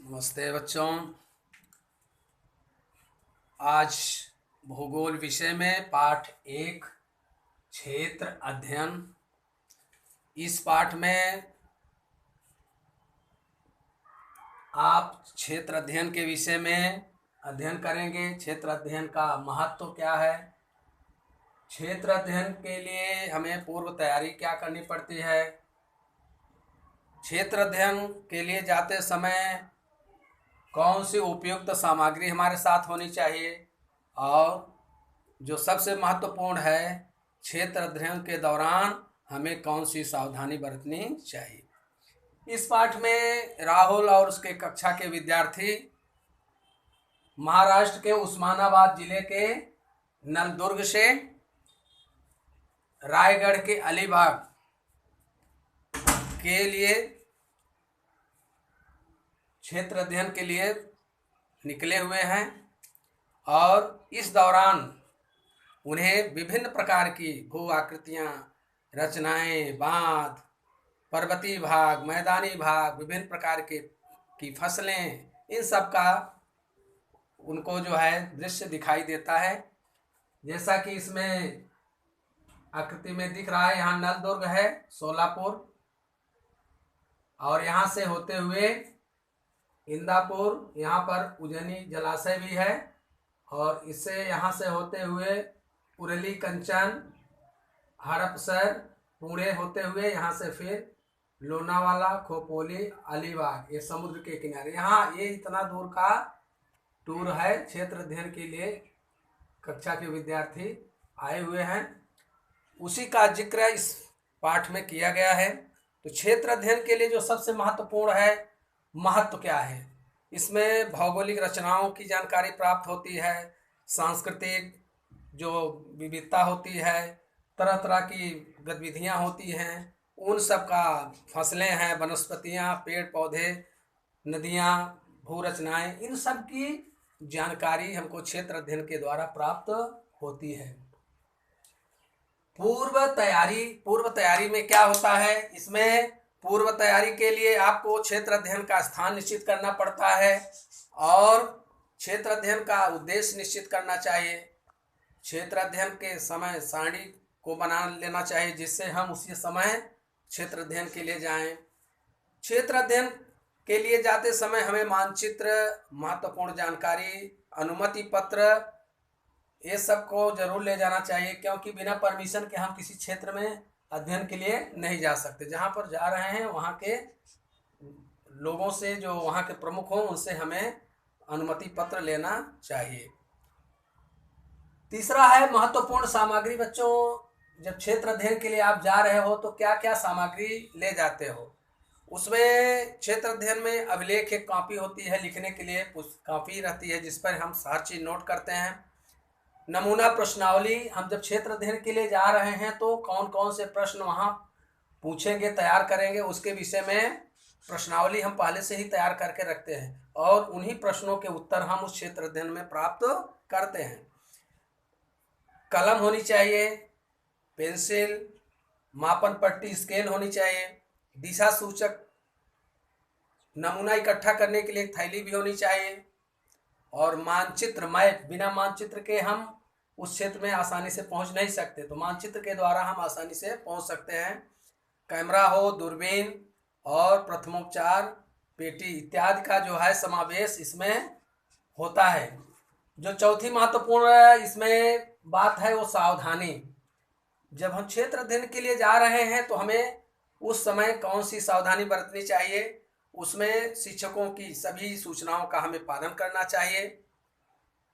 नमस्ते बच्चों। आज भूगोल विषय में पाठ 1 क्षेत्र अध्ययन। इस पाठ में आप क्षेत्र अध्ययन के विषय में अध्ययन करेंगे। क्षेत्र अध्ययन का महत्व क्या है, क्षेत्र अध्ययन के लिए हमें पूर्व तैयारी क्या करनी पड़ती है, क्षेत्र अध्ययन के लिए जाते समय कौन सी उपयुक्त सामग्री हमारे साथ होनी चाहिए, और जो सबसे महत्वपूर्ण है, क्षेत्र अध्ययन के दौरान हमें कौन सी सावधानी बरतनी चाहिए। इस पाठ में राहुल और उसके कक्षा के विद्यार्थी महाराष्ट्र के उस्मानाबाद जिले के नलदुर्ग से रायगढ़ के अलीबाग के लिए क्षेत्र अध्ययन के लिए निकले हुए हैं, और इस दौरान उन्हें विभिन्न प्रकार की भू आकृतियाँ, रचनाएं, बांध, पर्वतीय भाग, मैदानी भाग, विभिन्न प्रकार की फसलें, इन सब का उनको जो है दृश्य दिखाई देता है। जैसा कि इसमें आकृति में दिख रहा है, यहाँ नलदुर्ग है, सोलापुर, और यहाँ से होते हुए इंदापुर, यहाँ पर उज्जैनी जलाशय भी है, और इससे यहाँ से होते हुए उरली, कंचन, हड़पसर, पुणे होते हुए यहाँ से फिर लोनावाला, खोपोली, अलीबाग, ये समुद्र के किनारे, यहाँ ये इतना दूर का टूर है। क्षेत्र अध्ययन के लिए कक्षा के विद्यार्थी आए हुए हैं, उसी का जिक्र इस पाठ में किया गया है। तो क्षेत्र अध्ययन के लिए जो सबसे महत्वपूर्ण है, महत्व क्या है, इसमें भौगोलिक रचनाओं की जानकारी प्राप्त होती है, सांस्कृतिक जो विविधता होती है, तरह तरह की गतिविधियाँ होती हैं, उन सब का, फसलें हैं, वनस्पतियाँ, पेड़ पौधे, नदियाँ, भू रचनाएं, इन सब की जानकारी हमको क्षेत्र अध्ययन के द्वारा प्राप्त होती है। पूर्व तैयारी में क्या होता है, इसमें पूर्व तैयारी के लिए आपको क्षेत्र अध्ययन का स्थान निश्चित करना पड़ता है, और क्षेत्र अध्ययन का उद्देश्य निश्चित करना चाहिए। क्षेत्र अध्ययन के समय सारणी को बना लेना चाहिए, जिससे हम उसी समय क्षेत्र अध्ययन के लिए जाएं। क्षेत्र अध्ययन के लिए जाते समय हमें मानचित्र, महत्वपूर्ण जानकारी, अनुमति पत्र, ये सब को जरूर ले जाना चाहिए, क्योंकि बिना परमिशन के हम किसी क्षेत्र में अध्ययन के लिए नहीं जा सकते। जहाँ पर जा रहे हैं वहाँ के लोगों से, जो वहाँ के प्रमुख हों, उनसे हमें अनुमति पत्र लेना चाहिए। तीसरा है महत्वपूर्ण सामग्री। बच्चों, जब क्षेत्र अध्ययन के लिए आप जा रहे हो तो क्या क्या सामग्री ले जाते हो, उसमें क्षेत्र अध्ययन में अभिलेख एक कॉपी होती है, लिखने के लिए कॉपी रहती है, जिस पर हम हर चीज नोट करते हैं। नमूना प्रश्नावली, हम जब क्षेत्र अध्ययन के लिए जा रहे हैं तो कौन कौन से प्रश्न वहाँ पूछेंगे, तैयार करेंगे, उसके विषय में प्रश्नावली हम पहले से ही तैयार करके रखते हैं, और उन्हीं प्रश्नों के उत्तर हम उस क्षेत्र अध्ययन में प्राप्त करते हैं। कलम होनी चाहिए, पेंसिल, मापन पट्टी, स्केल होनी चाहिए, दिशा सूचक, नमूना इकट्ठा करने के लिए एक थैली भी होनी चाहिए, और मानचित्र, मैप, बिना मानचित्र के हम उस क्षेत्र में आसानी से पहुंच नहीं सकते, तो मानचित्र के द्वारा हम आसानी से पहुंच सकते हैं। कैमरा हो, दूरबीन और प्रथमोपचार पेटी इत्यादि का जो है समावेश इसमें होता है। जो चौथी महत्वपूर्ण इसमें बात है, वो सावधानी। जब हम क्षेत्र अध्ययन के लिए जा रहे हैं तो हमें उस समय कौन सी सावधानी बरतनी चाहिए, उसमें शिक्षकों की सभी सूचनाओं का हमें पालन करना चाहिए।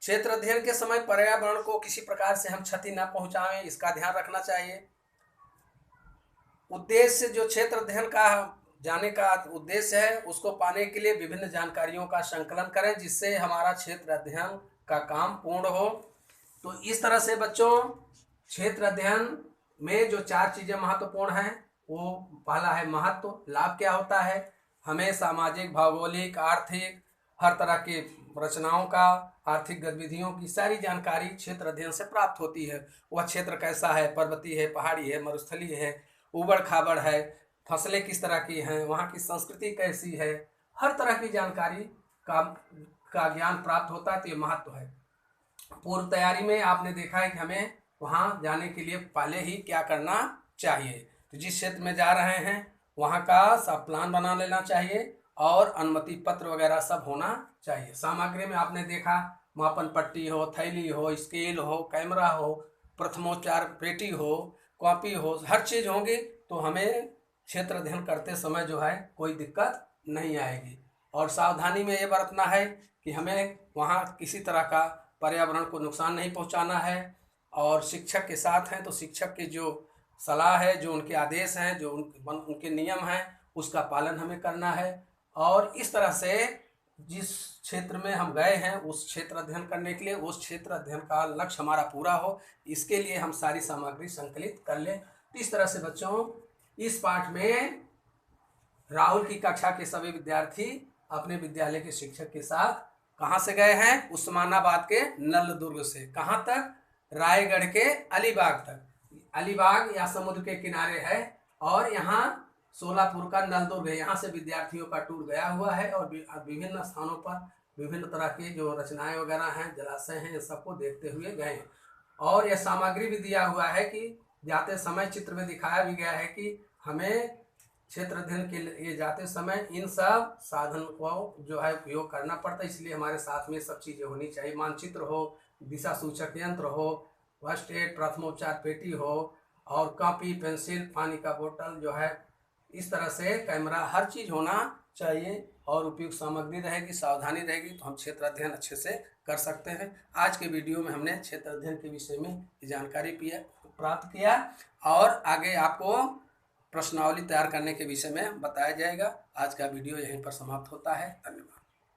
क्षेत्र अध्ययन के समय पर्यावरण को किसी प्रकार से हम क्षति न पहुंचाएं, इसका ध्यान रखना चाहिए। उद्देश्य, जो क्षेत्र अध्ययन का जाने का उद्देश्य है, उसको पाने के लिए विभिन्न जानकारियों का संकलन करें, जिससे हमारा क्षेत्र अध्ययन का काम पूर्ण हो। तो इस तरह से बच्चों, क्षेत्र अध्ययन में जो 4 चीजें महत्वपूर्ण हैं, वो पहला है महत्व। लाभ क्या होता है, हमें सामाजिक, भौगोलिक, आर्थिक, हर तरह की रचनाओं का, आर्थिक गतिविधियों की सारी जानकारी क्षेत्र अध्ययन से प्राप्त होती है। वह क्षेत्र कैसा है, पर्वतीय है, पहाड़ी है, मरुस्थलीय है, उबड़ खाबड़ है, फसलें किस तरह की हैं, वहाँ की संस्कृति कैसी है, हर तरह की जानकारी का ज्ञान प्राप्त होता है, तो ये महत्व है। पूर्व तैयारी में आपने देखा है कि हमें वहाँ जाने के लिए पहले ही क्या करना चाहिए। तो जिस क्षेत्र में जा रहे हैं वहाँ का सब प्लान बना लेना चाहिए और अनुमति पत्र वगैरह सब होना चाहिए। सामग्री में आपने देखा मापन पट्टी हो, थैली हो, स्केल हो, कैमरा हो, प्रथमोपचार पेटी हो, कॉपी हो, हर चीज़ होगी तो हमें क्षेत्र अध्ययन करते समय जो है कोई दिक्कत नहीं आएगी। और सावधानी में ये बरतना है कि हमें वहाँ किसी तरह का पर्यावरण को नुकसान नहीं पहुँचाना है, और शिक्षक के साथ हैं तो शिक्षक की जो सलाह है, जो उनके आदेश हैं, जो उनके नियम हैं, उसका पालन हमें करना है। और इस तरह से जिस क्षेत्र में हम गए हैं उस क्षेत्र अध्ययन करने के लिए, उस क्षेत्र अध्ययन का लक्ष्य हमारा पूरा हो, इसके लिए हम सारी सामग्री संकलित कर लें। तो इस तरह से बच्चों इस पाठ में राहुल की कक्षा के सभी विद्यार्थी अपने विद्यालय के शिक्षक के साथ कहाँ से गए हैं? उस्मानाबाद के नलदुर्ग से कहाँ तक? रायगढ़ के अलीबाग तक। अलीबाग या समुद्र के किनारे है और यहाँ सोलापुर का नलदुर्ग है। यहाँ से विद्यार्थियों का टूर गया हुआ है और विभिन्न स्थानों पर विभिन्न तरह की जो रचनाएं वगैरह हैं, जलाशय हैं, सबको देखते हुए गए। और यह सामग्री भी दिया हुआ है कि जाते समय चित्र में दिखाया भी गया है कि हमें क्षेत्र अध्ययन के लिए जाते समय इन सब साधन को जो है उपयोग करना पड़ता है, इसलिए हमारे साथ में सब चीज़ें होनी चाहिए। मानचित्र हो, दिशा सूचक यंत्र हो, फर्स्ट एड प्रथमोपचार पेटी हो, और कॉपी, पेंसिल, पानी का बोतल जो है, इस तरह से कैमरा, हर चीज़ होना चाहिए और उपयुक्त सामग्री रहेगी, सावधानी रहेगी तो हम क्षेत्र अध्ययन अच्छे से कर सकते हैं। आज के वीडियो में हमने क्षेत्र अध्ययन के विषय में जानकारी प्राप्त किया और आगे आपको प्रश्नावली तैयार करने के विषय में बताया जाएगा। आज का वीडियो यहीं पर समाप्त होता है। धन्यवाद।